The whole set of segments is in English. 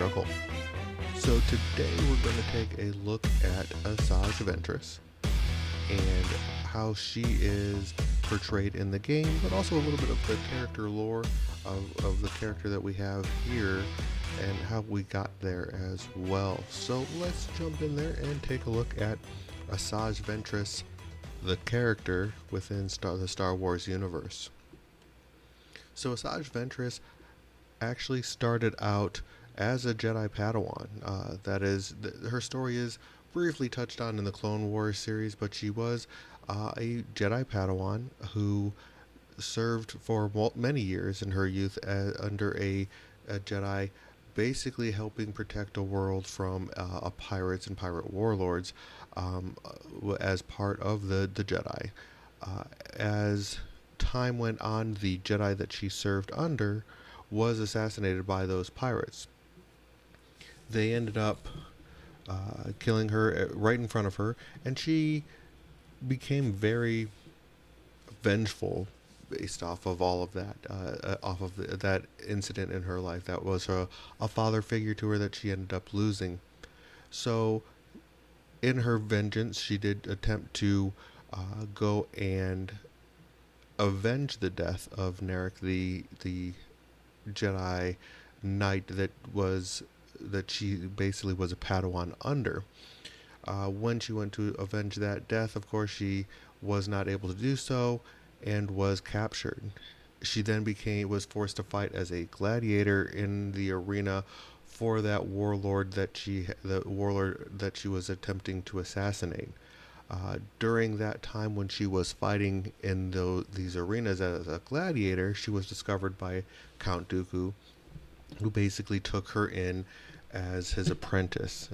struggle. So today we're going to take a look at Asajj Ventress and how she is portrayed in the game, but also a little bit of the character lore of the character that we have here and how we got there as well. So let's jump in there and take a look at Asajj Ventress, the character within the Star Wars universe. So Asajj Ventress actually started out as a Jedi Padawan. Her story is briefly touched on in the Clone Wars series, but she was a Jedi Padawan who served for many years in her youth under a Jedi, basically helping protect a world from pirates and pirate warlords as part of the Jedi. As time went on, the Jedi that she served under was assassinated by those pirates. They ended up killing her right in front of her, and she became very vengeful based off of all of that, that incident in her life. That was a father figure to her that she ended up losing. So in her vengeance, she did attempt to go and avenge the death of Narek, the Jedi Knight that she basically was a Padawan under. When she went to avenge that death, of course, she was not able to do so and was captured. She then was forced to fight as a gladiator in the arena for that warlord that she was attempting to assassinate. During that time when she was fighting in these arenas as a gladiator, she was discovered by Count Dooku, who basically took her in as his apprentice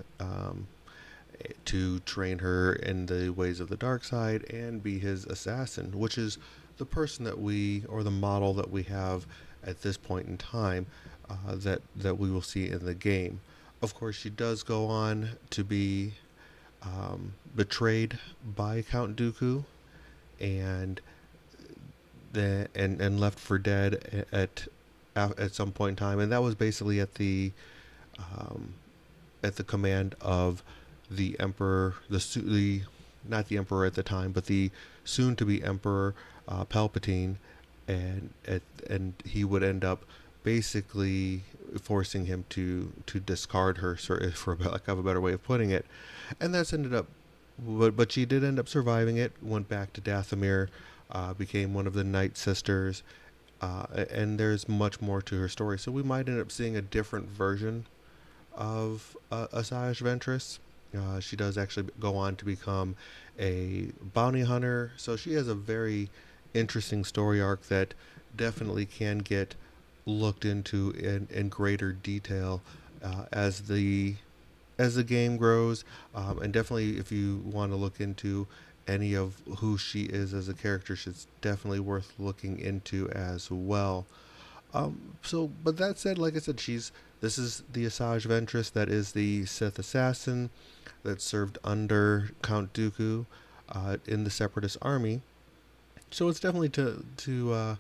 to train her in the ways of the dark side and be his assassin, which is the person or the model that we have at this point in time that we will see in the game. Of course, she does go on to be betrayed by Count Dooku and left for dead at some point in time, and that was basically at the command of the Emperor, not the Emperor at the time, but the soon-to-be Emperor Palpatine, and he would end up basically forcing him to discard her, for lack of a better way of putting it, and that's ended up. But she did end up surviving it. Went back to Dathomir, became one of the Night Sisters, and there's much more to her story. So we might end up seeing a different version of Asajj Ventress. She does actually go on to become a bounty hunter. So she has a very interesting story arc that definitely can get looked into in greater detail as the game grows, and definitely if you want to look into any of who she is as a character, she's definitely worth looking into as well. But that said, like I said, this is the Asajj Ventress that is the Sith Assassin that served under Count Dooku in the Separatist army. So it's definitely to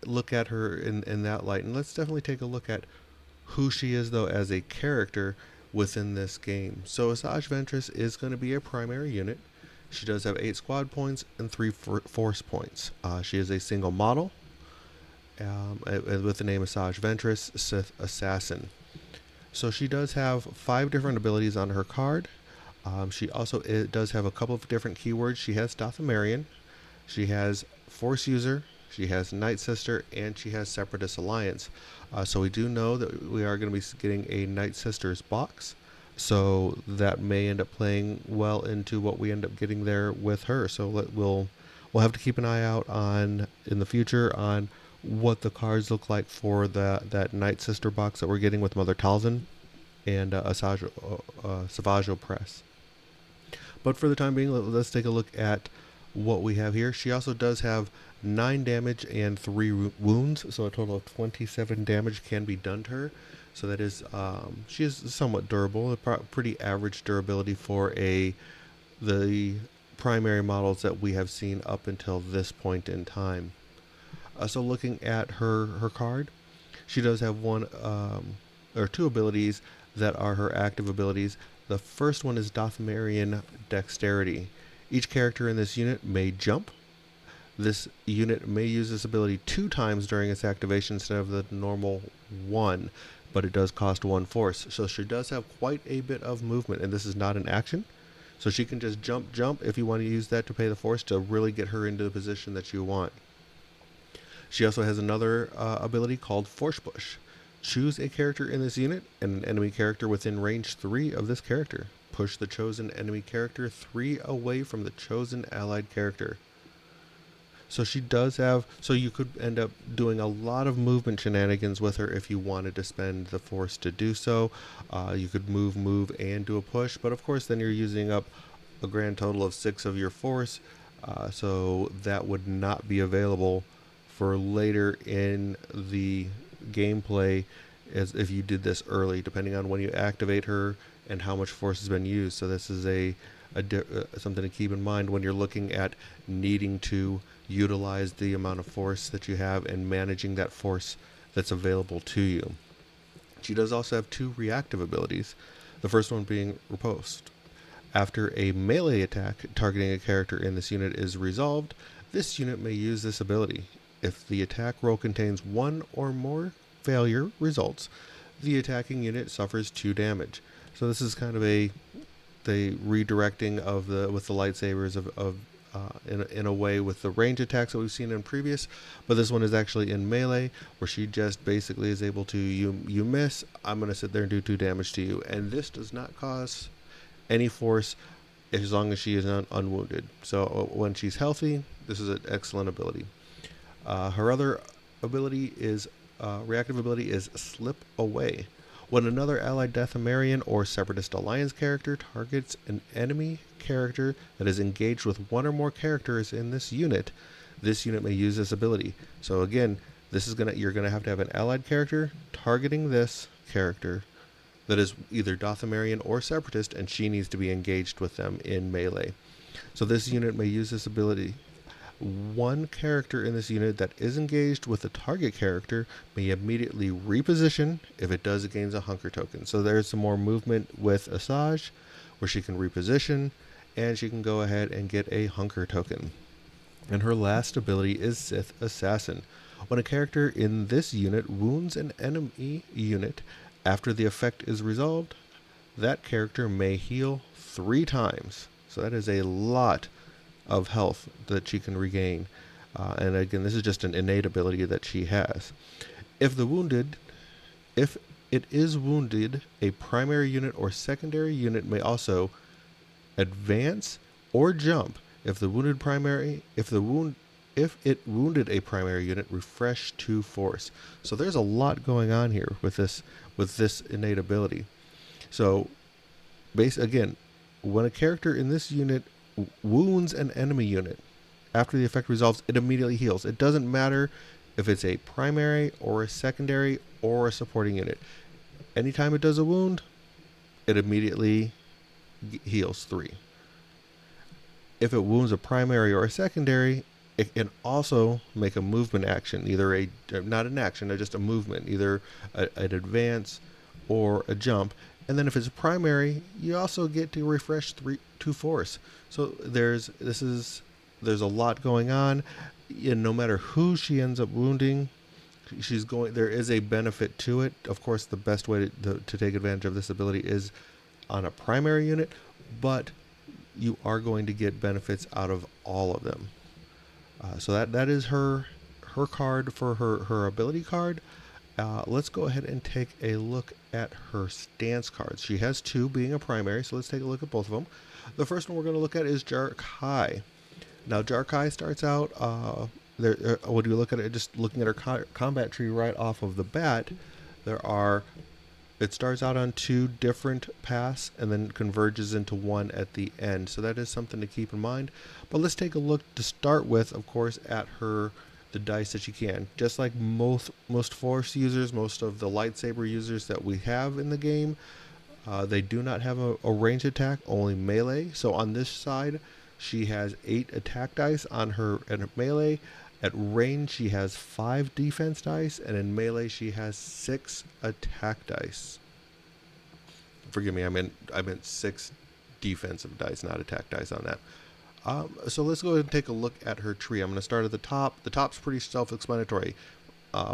look at her in that light, and let's definitely take a look at who she is though as a character within this game. So Asajj Ventress is going to be a primary unit. She does have 8 squad points and 3 force points. She is a single model with the name Asajj Ventress, Sith Assassin. So she does have 5 different abilities on her card. She also does have a couple of different keywords. She has Dathomirian, she has Force User, she has Night Sister, and she has Separatist Alliance. So we do know that we are going to be getting a Night Sisters box. So that may end up playing well into what we end up getting there with her. So we'll have to keep an eye out in the future on what the cards look like for that Night Sister box that we're getting with Mother Talzin and Savage Opress. But for the time being, let's take a look at what we have here. She also does have 9 damage and 3 wounds, so a total of 27 damage can be done to her. So that is, she is somewhat durable, a pretty average durability for the primary models that we have seen up until this point in time. So looking at her card, she does have one or two abilities that are her active abilities. The first one is Dothamarian Dexterity. Each character in this unit may jump. This unit may use this ability 2 times during its activation instead of the normal 1, but it does cost 1 force. So she does have quite a bit of movement, and this is not an action. So she can just jump if you want to use that to pay the force to really get her into the position that you want. She also has another ability called Force Push. Choose a character in this unit and an enemy character within range 3 of this character. Push the chosen enemy character 3 away from the chosen allied character. So she does have, so you could end up doing a lot of movement shenanigans with her if you wanted to spend the force to do so. You could move, and do a push, but of course then you're using up a grand total of 6 of your force, so that would not be available for later in the gameplay as if you did this early, depending on when you activate her and how much force has been used. So this is something to keep in mind when you're looking at needing to utilize the amount of force that you have and managing that force that's available to you. She does also have 2 reactive abilities, the first one being Riposte. After a melee attack targeting a character in this unit is resolved, this unit may use this ability. If the attack roll contains 1 or more failure results, the attacking unit suffers 2 damage. So this is kind of the redirecting of with the lightsabers in a way with the range attacks that we've seen in previous, but this one is actually in melee, where she just basically is able to, you miss, I'm going to sit there and do 2 damage to you, and this does not cause any force as long as she is unwounded. So when she's healthy, this is an excellent ability. Her other ability is reactive ability is Slip Away. When another allied Dothamarian or Separatist Alliance character targets an enemy character that is engaged with 1 or more characters in this unit may use this ability. So again, you're gonna have to have an allied character targeting this character that is either Dothamarian or Separatist, and she needs to be engaged with them in melee. So this unit may use this ability. 1 character in this unit that is engaged with the target character may immediately reposition if it does, it gains a hunker token. So there's some more movement with Asajj, where she can reposition, and she can go ahead and get a hunker token. And her last ability is Sith Assassin. When a character in this unit wounds an enemy unit after the effect is resolved, that character may heal 3 times. So that is a lot of health that she can regain. And again, this is just an innate ability that she has. If it is wounded, a primary unit or secondary unit may also advance or jump. If it wounded a primary unit, refresh 2 force. So there's a lot going on here with this innate ability. So again, when a character in this unit wounds an enemy unit after the effect resolves, it immediately heals. It doesn't matter if it's a primary or a secondary or a supporting unit. Anytime it does a wound, it immediately heals 3. If it wounds a primary or a secondary, it can also make a movement action, either not an action, just a movement, either an advance or a jump. And then if it's a primary, you also get to refresh 2 force. So there's a lot going on, and no matter who she ends up wounding, there is a benefit to it. Of course, the best way to take advantage of this ability is on a primary unit, but you are going to get benefits out of all of them. So that is her card for her ability card. Let's go ahead and take a look at her stance cards. She has 2, being a primary, so let's take a look at both of them. The first one we're going to look at is Jarkai. Now, Jarkai starts out, when you look at it, just looking at her combat tree right off of the bat, it starts out on 2 different paths and then converges into 1 at the end. So that is something to keep in mind. But let's take a look to start with, of course, at the dice that she can. Just like most Force users, most of the lightsaber users that we have in the game, they do not have a range attack, only melee. So on this side, she has 8 attack dice on her melee, At range, she has 5 defense dice, and in melee, she has 6 attack dice. Forgive me, I meant 6 defensive dice, not attack dice on that. So let's go ahead and take a look at her tree. I'm going to start at the top. The top's pretty self-explanatory.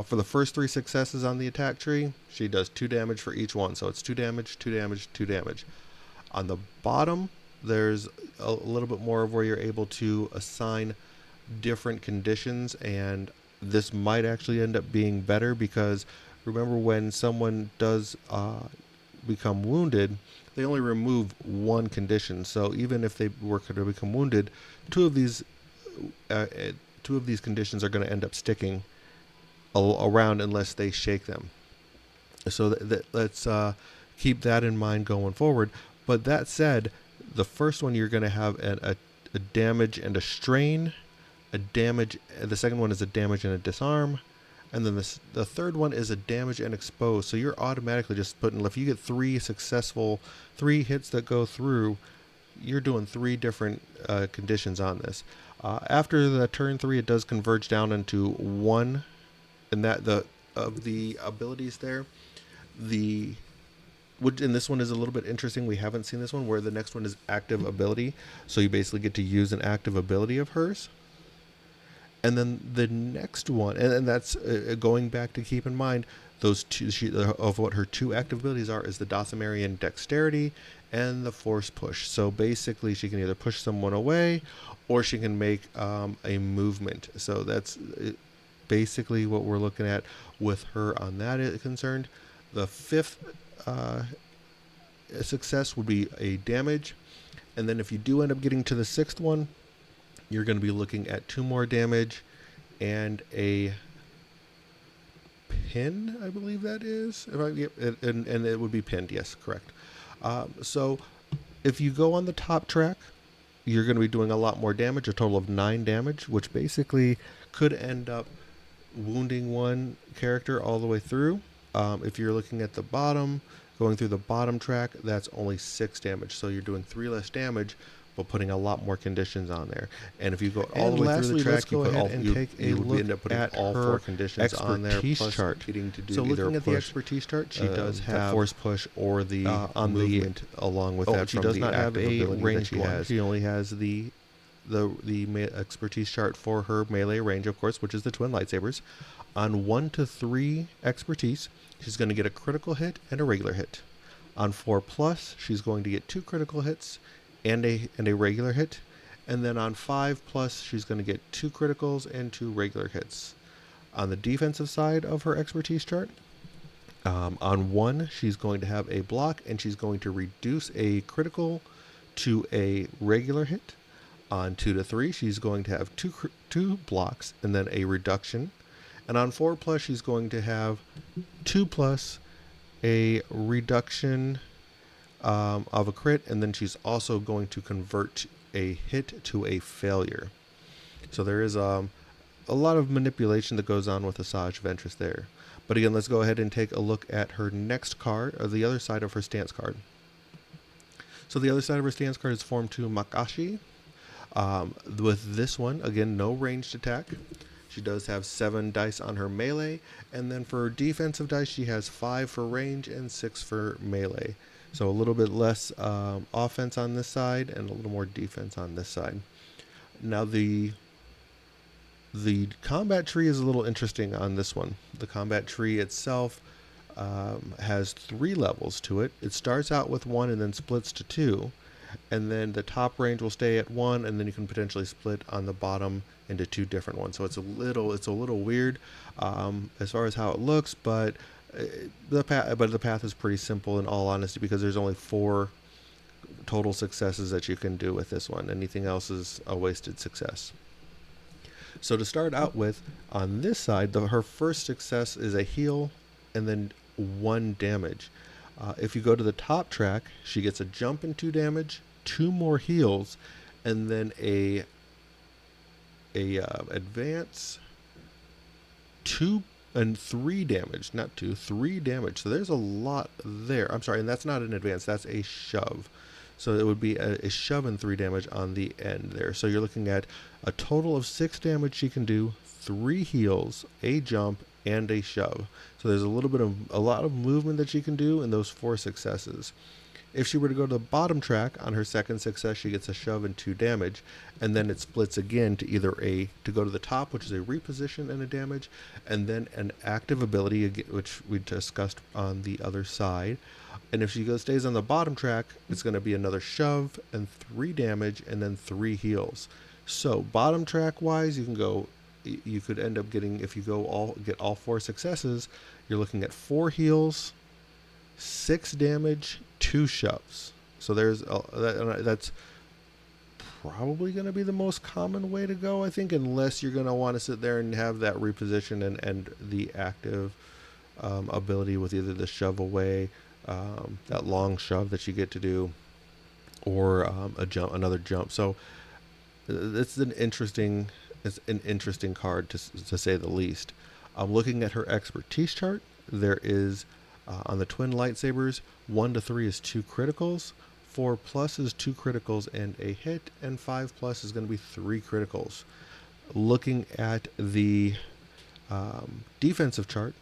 For the first 3 successes on the attack tree, she does 2 damage for each one. So it's 2 damage, 2 damage, 2 damage. On the bottom, there's a little bit more of where you're able to assign different conditions, and this might actually end up being better because remember, when someone does become wounded, they only remove 1 condition. So even if they were to become wounded, 2 of these conditions are going to end up sticking around unless they shake them. So let's keep that in mind going forward. But that said, the first one, you're going to have a damage and a strain, a damage. The second one is a damage and a disarm, and then the third one is a damage and expose. So you're automatically just putting, if you get 3 hits that go through, you're doing 3 different conditions on this. After the turn 3, it does converge down into 1, and that of the abilities there, and this one is a little bit interesting. We haven't seen this one, where the next one is active ability. So you basically get to use an active ability of hers. And then the next one, and that's going back to keep in mind, those 2 of what her 2 active abilities are is the Dosomarian Dexterity and the Force Push. So basically, she can either push someone away, or she can make a movement. So that's basically what we're looking at with her on that is concerned. The 5th success would be a damage, and then if you do end up getting to the 6th one, you're going to be looking at 2 more damage and a pin, I believe that is. And it would be pinned, yes, correct. So if you go on the top track, you're going to be doing a lot more damage, a total of 9 damage, which basically could end up wounding one character all the way through. If you're looking at the bottom, going through the bottom track, that's only 6 damage. So you're doing 3 less damage, but putting a lot more conditions on there. And if you go all the way through the track, you would end up putting all 4 conditions on there. Plus chart. Getting to do so looking at the expertise chart, she does have force push or the on movement along with that. She does not have a ranged one. She only has the expertise chart for her melee range, of course, which is the twin lightsabers. On 1 to 3 expertise, she's going to get a critical hit and a regular hit. On 4+, she's going to get 2 critical hits and a regular hit. And then on 5+, she's going to get 2 criticals and 2 regular hits. On the defensive side of her expertise chart, on 1, she's going to have a block, and she's going to reduce a critical to a regular hit. On 2 to 3, she's going to have 2 blocks and then a reduction. And on 4+, she's going to have 2+, a reduction of a crit, and then she's also going to convert a hit to a failure. So there is a lot of manipulation that goes on with Asajj Ventress there. But again, let's go ahead and take a look at her next card, or the other side of her stance card. So the other side of her stance card is Form 2 Makashi. With this one, again, no ranged attack. She does have 7 dice on her melee, and then for her defensive dice, she has 5 for range and 6 for melee. So a little bit less offense on this side and a little more defense on this side. Now the combat tree is a little interesting on this one. The combat tree itself has 3 levels to it. It starts out with 1 and then splits to 2. And then the top range will stay at 1, and then you can potentially split on the bottom into 2 different ones. So it's a little weird as far as how it looks, but the path is pretty simple in all honesty, because there's only 4 total successes that you can do with this one. Anything else is a wasted success. So to start out with, on this side, her first success is a heal and then 1 damage. If you go to the top track, she gets a jump and 2 damage, 2 more heals, and then a advance 2 and 3 damage, not 2, 3 damage. So there's a lot there. I'm sorry, and that's not an advance, that's a shove. So it would be a shove and 3 damage on the end there. So you're looking at a total of 6 damage she can do, 3 heals, a jump, and a shove. So there's a lot of movement that she can do in those 4 successes. If she were to go to the bottom track on her second success, she gets a shove and 2 damage, and then it splits again to either to go to the top, which is a reposition and a damage, and then an active ability, which we discussed on the other side. And if she stays on the bottom track, it's going to be another shove and 3 damage, and then 3 heals. So bottom track wise, you could end up getting, if you get all 4 successes, you're looking at 4 heals, 6 damage, 2 shoves. So that's probably going to be the most common way to go, I think, unless you're going to want to sit there and have that reposition and the active ability with either the shove away, that long shove that you get to do, or another jump. So it's an interesting card to say the least. Looking at her expertise chart, there is on the twin lightsabers, 1 to 3 is 2 criticals, 4 plus is 2 criticals and a hit, and 5 plus is going to be 3 criticals. Looking at the defensive chart,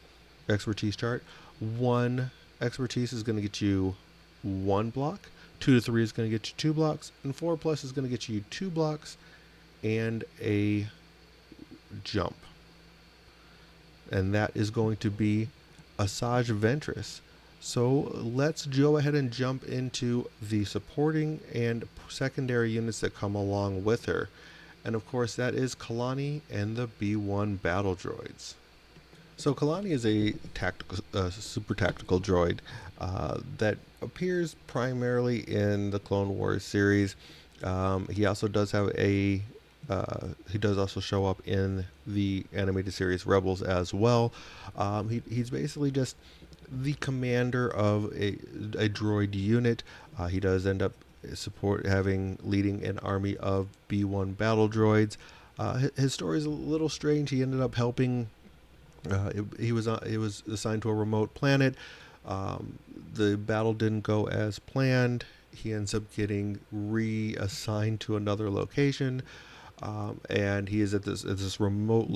expertise chart, 1 expertise is going to get you 1 block, 2 to 3 is going to get you 2 blocks, and 4 plus is going to get you 2 blocks and a jump. And that is going to be Asajj Ventress. So let's go ahead and jump into the supporting and secondary units that come along with her. And of course that is Kalani and the B1 battle droids. So Kalani is a super tactical droid that appears primarily in the Clone Wars series. He also does have he does also show up in the animated series Rebels as well. He's basically just the commander of a droid unit. He does end up leading an army of B1 battle droids. His story is a little strange. He ended up helping. He was assigned to a remote planet. The battle didn't go as planned. He ends up getting reassigned to another location. And he is at this remote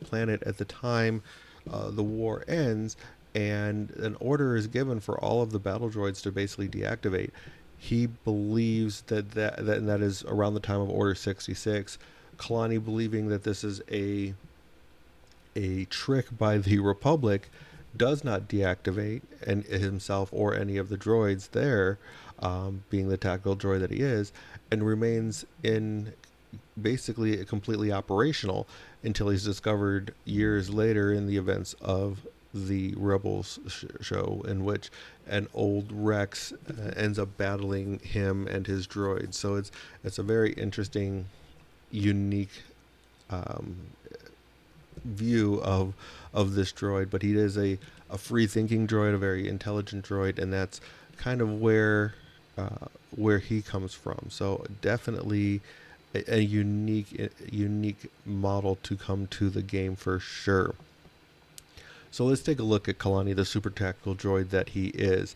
planet at the time the war ends, and an order is given for all of the battle droids to basically deactivate. He believes that is around the time of Order 66. Kalani, believing that this is a trick by the Republic, does not deactivate himself or any of the droids there, being the tactical droid that he is, and remains in basically completely operational until he's discovered years later in the events of the Rebels show, in which an old Rex ends up battling him and his droid. So it's a very interesting, unique view of this droid, but he is a free thinking droid, a very intelligent droid, and that's kind of where he comes from. So definitely a unique model to come to the game for sure. So let's take a look at Kalani, the super tactical droid that he is.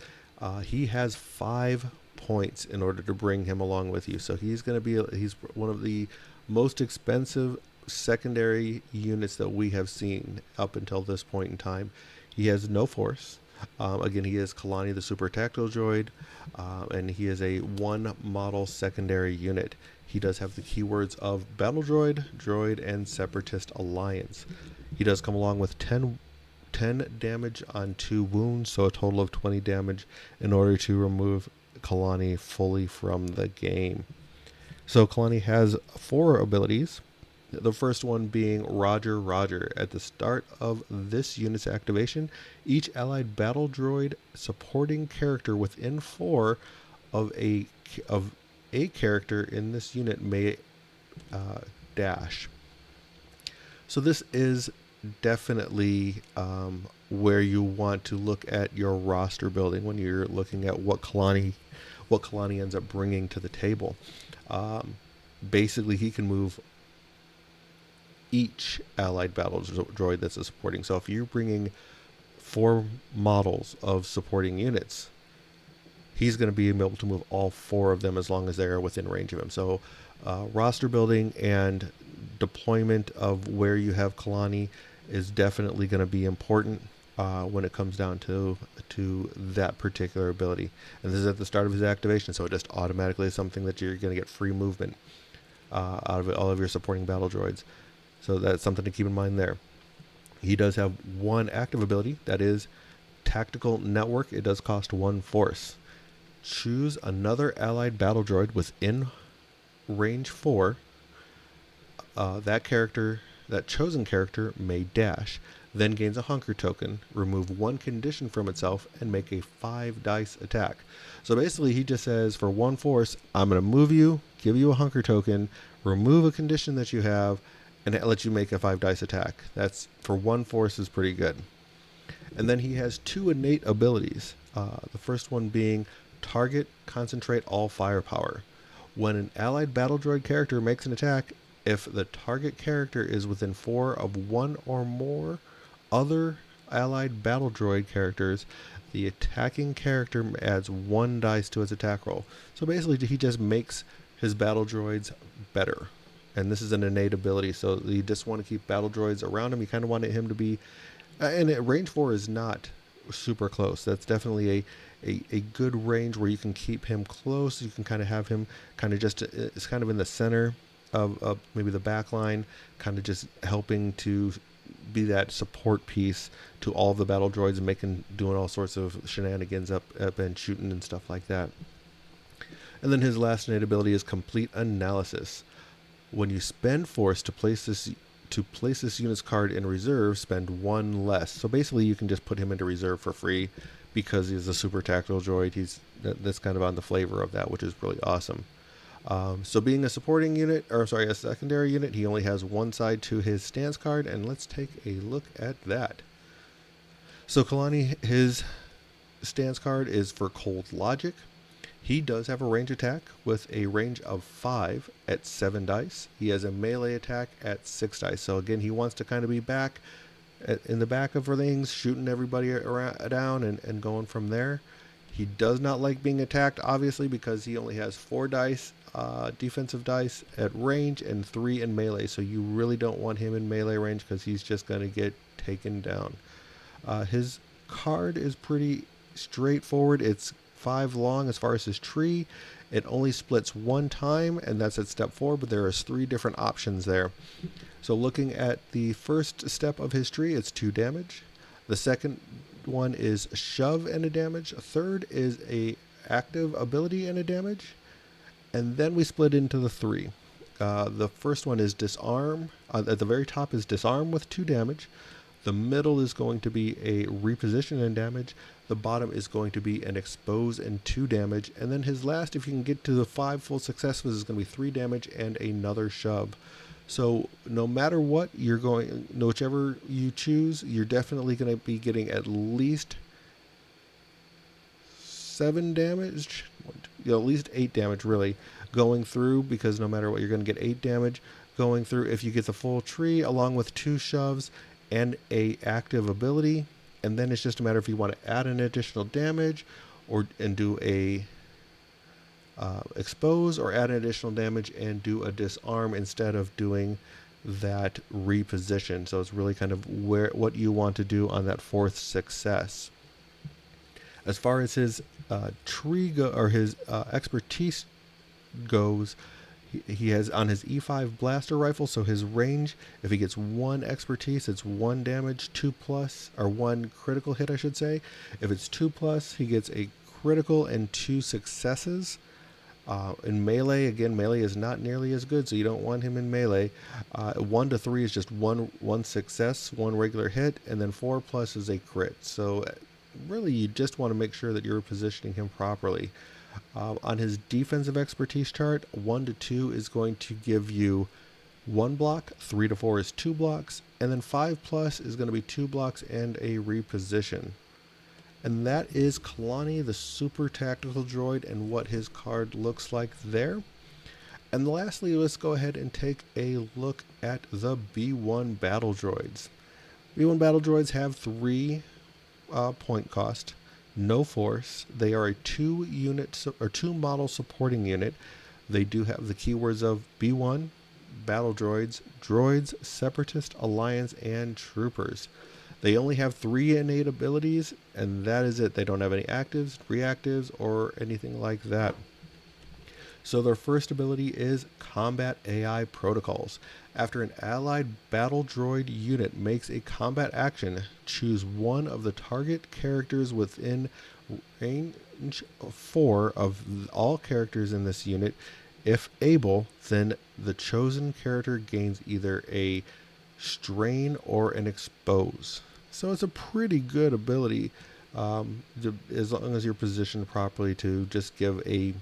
He has 5 points in order to bring him along with you. So he's one of the most expensive secondary units that we have seen up until this point in time. He has no force. Again, he is Kalani, the super tactical droid, and he is a 1 model secondary unit. He does have the keywords of battle droid, and Separatist Alliance. He does come along with 10 damage on 2 wounds, so a total of 20 damage in order to remove Kalani fully from the game. So Kalani has 4 abilities. The first one being Roger Roger. At the start of this unit's activation, each allied battle droid supporting character within 4 of a character in this unit may dash. So this is definitely where you want to look at your roster building when you're looking at what Kalani ends up bringing to the table. Basically, he can move each allied battle droid that's a supporting. So if you're bringing 4 models of supporting units, he's going to be able to move all 4 of them as long as they're within range of him. So roster building and deployment of where you have Kalani is definitely going to be important when it comes down to that particular ability. And this is at the start of his activation, so it just automatically is something that you're going to get free movement out of all of your supporting battle droids. So that's something to keep in mind there. He does have 1 active ability, that is Tactical Network. It does cost 1 force. Choose another allied battle droid within range 4. That chosen character may dash, then gains a hunker token, remove 1 condition from itself, and make a 5 dice attack. So basically he just says, for 1 force, I'm going to move you, give you a hunker token, remove a condition that you have, and it lets you make a 5 dice attack. That's, for 1 force, is pretty good. And then he has 2 innate abilities. The first one being Target Concentrate All Firepower. When an allied battle droid character makes an attack, if the target character is within 4 of 1 or more other allied battle droid characters, the attacking character adds 1 dice to its attack roll. So basically he just makes his battle droids better. And this is an innate ability, so you just want to keep battle droids around him. You kind of want him to be... and range 4 is not super close. That's definitely a good range where you can keep him close. You can kind of have him kind of just... it's kind of in the center of maybe the back line, kind of just helping to be that support piece to all of the battle droids and doing all sorts of shenanigans up and shooting and stuff like that. And then his last innate ability is Complete Analysis. When you spend force to place this unit's card in reserve, spend 1 less. So basically you can just put him into reserve for free because he's a super tactical droid. That's kind of on the flavor of that, which is really awesome. So being a a secondary unit, he only has 1 side to his stance card, and let's take a look at that. So Kalani, his stance card is for Cold Logic. He does have a range attack with a range of 5 at 7 dice. He has a melee attack at 6 dice. So again, he wants to kind of be back in the back of things, shooting everybody down and going from there. He does not like being attacked, obviously, because he only has 4 dice, defensive dice at range, and 3 in melee. So you really don't want him in melee range because he's just going to get taken down. His card is pretty straightforward. It's 5 long as far as his tree. It only splits 1 time, and that's at step 4, but there is 3 different options there. So looking at the first step of his tree, it's 2 damage. The second one is shove and a damage. A third is a active ability and a damage. And then we split into the 3. The first one is disarm. At the very top is disarm with 2 damage. The middle is going to be a reposition and damage. The bottom is going to be an expose and 2 damage. And then his last, if you can get to the 5 full successes, is going to be 3 damage and another shove. So no matter what whichever you choose, you're definitely going to be getting at least 7 damage, at least 8 damage really going through, because no matter what, you're going to get 8 damage going through if you get the full tree along with 2 shoves and a active ability. And then it's just a matter if you want to add an additional damage and do a expose, or add an additional damage and do a disarm instead of doing that reposition. So it's really kind of what you want to do on that 4th success. As far as his his expertise goes, he has on his E5 blaster rifle, so his range, if he gets 1 expertise, it's 1 damage, 2+, or 1 critical hit, I should say. If it's 2+, he gets a critical and 2 successes. In melee, again, melee is not nearly as good, so you don't want him in melee. 1 to 3 is just one success, 1 regular hit, and then 4+ is a crit. So really, you just want to make sure that you're positioning him properly. On his defensive expertise chart, 1 to 2 is going to give you 1 block, 3 to 4 is 2 blocks, and then 5+ is going to be 2 blocks and a reposition. And that is Kalani, the super tactical droid, and what his card looks like there. And lastly, let's go ahead and take a look at the B1 battle droids. B1 battle droids have 3 point cost. no force. They are a 2 model supporting unit. They do have the keywords of B1, battle droids, droids, Separatist Alliance, and troopers. They only have 3 innate abilities, and that is it. They don't have any actives, reactives, or anything like that. So their first ability is Combat AI Protocols. After an allied battle droid unit makes a combat action, choose one of the target characters within range 4 of all characters in this unit. If able, then the chosen character gains either a strain or an expose. So it's a pretty good ability, as long as you're positioned properly to just give a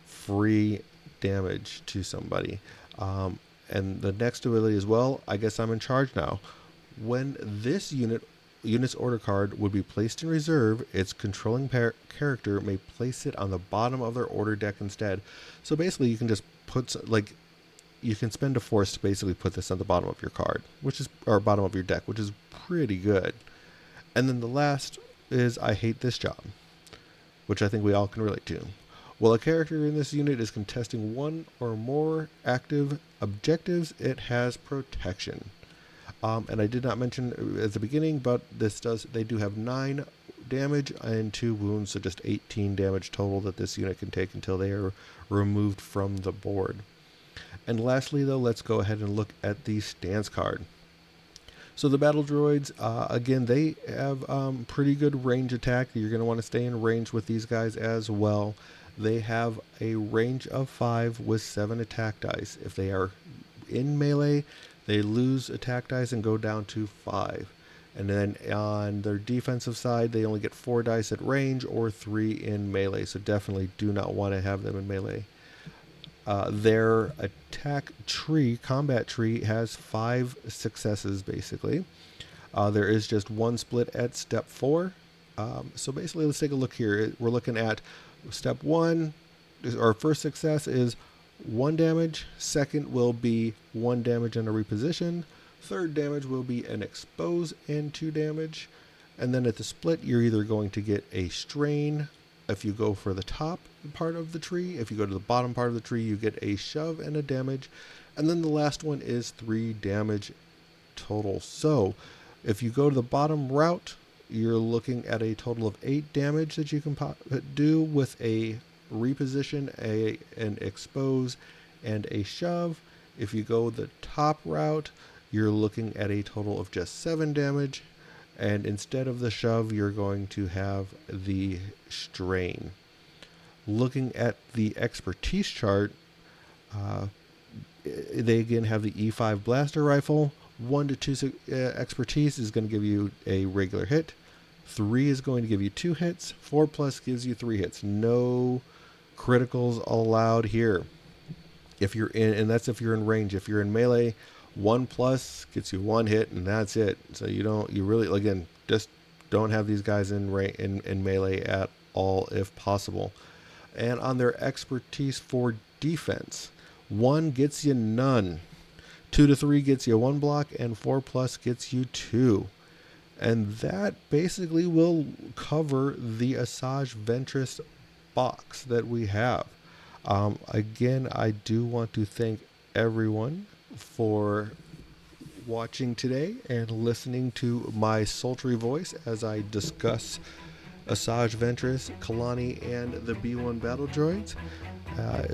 free damage to somebody. And the next ability as well, I guess I'm in charge now. When this unit's order card would be placed in reserve, its controlling character may place it on the bottom of their order deck instead. So basically you can just you can spend a force to basically put this on the bottom of your card, or bottom of your deck, which is pretty good. And then the last is I hate this job, which I think we all can relate to. While a character in this unit is contesting one or more active objectives, it has protection. And I did not mention at the beginning, but they do have 9 damage and 2 wounds, so just 18 damage total that this unit can take until they are removed from the board. And lastly, though, let's go ahead and look at the stance card. So the battle droids, again, they have pretty good range attack. You're going to want to stay in range with these guys as well. They have a range of 5 with 7 attack dice. If they are in melee, they lose attack dice and go down to 5. And then on their defensive side, they only get 4 dice at range or 3 in melee. So definitely do not want to have them in melee. Their attack tree, combat tree, has 5 successes basically. There is just 1 split at step 4. So basically, let's take a look here. We're looking at step 1. Our first success is 1 damage. Second will be 1 damage and a reposition. Third damage will be an expose and 2 damage. And then at the split, you're either going to get a strain if you go for the top part of the tree. If you go to the bottom part of the tree, you get a shove and a damage. And then the last one is 3 damage total. So if you go to the bottom route, you're looking at a total of 8 damage that you can do with a reposition, an expose, and a shove. If you go the top route, you're looking at a total of just 7 damage. And instead of the shove, you're going to have the strain. Looking at the expertise chart, they again have the E5 blaster rifle. 1 to 2 expertise is going to give you a regular hit. 3 is going to give you 2 hits. 4 plus gives you 3 hits. No criticals allowed here. If you're in, and that's if you're in range. If you're in melee, 1 plus gets you 1 hit, and that's it. So you really, again, just don't have these guys in melee at all if possible. And on their expertise for defense, 1 gets you none. 2 to 3 gets you 1 block, and 4 plus gets you 2. And that basically will cover the Asajj Ventress box that we have. Again, I do want to thank everyone for watching today and listening to my sultry voice as I discuss Asajj Ventress, Kalani, and the B1 battle droids.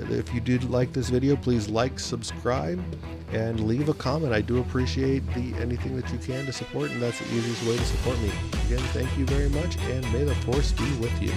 If you did like this video, please like, subscribe, and leave a comment. I do appreciate anything that you can to support, and that's the easiest way to support me. Again, thank you very much, and may the Force be with you.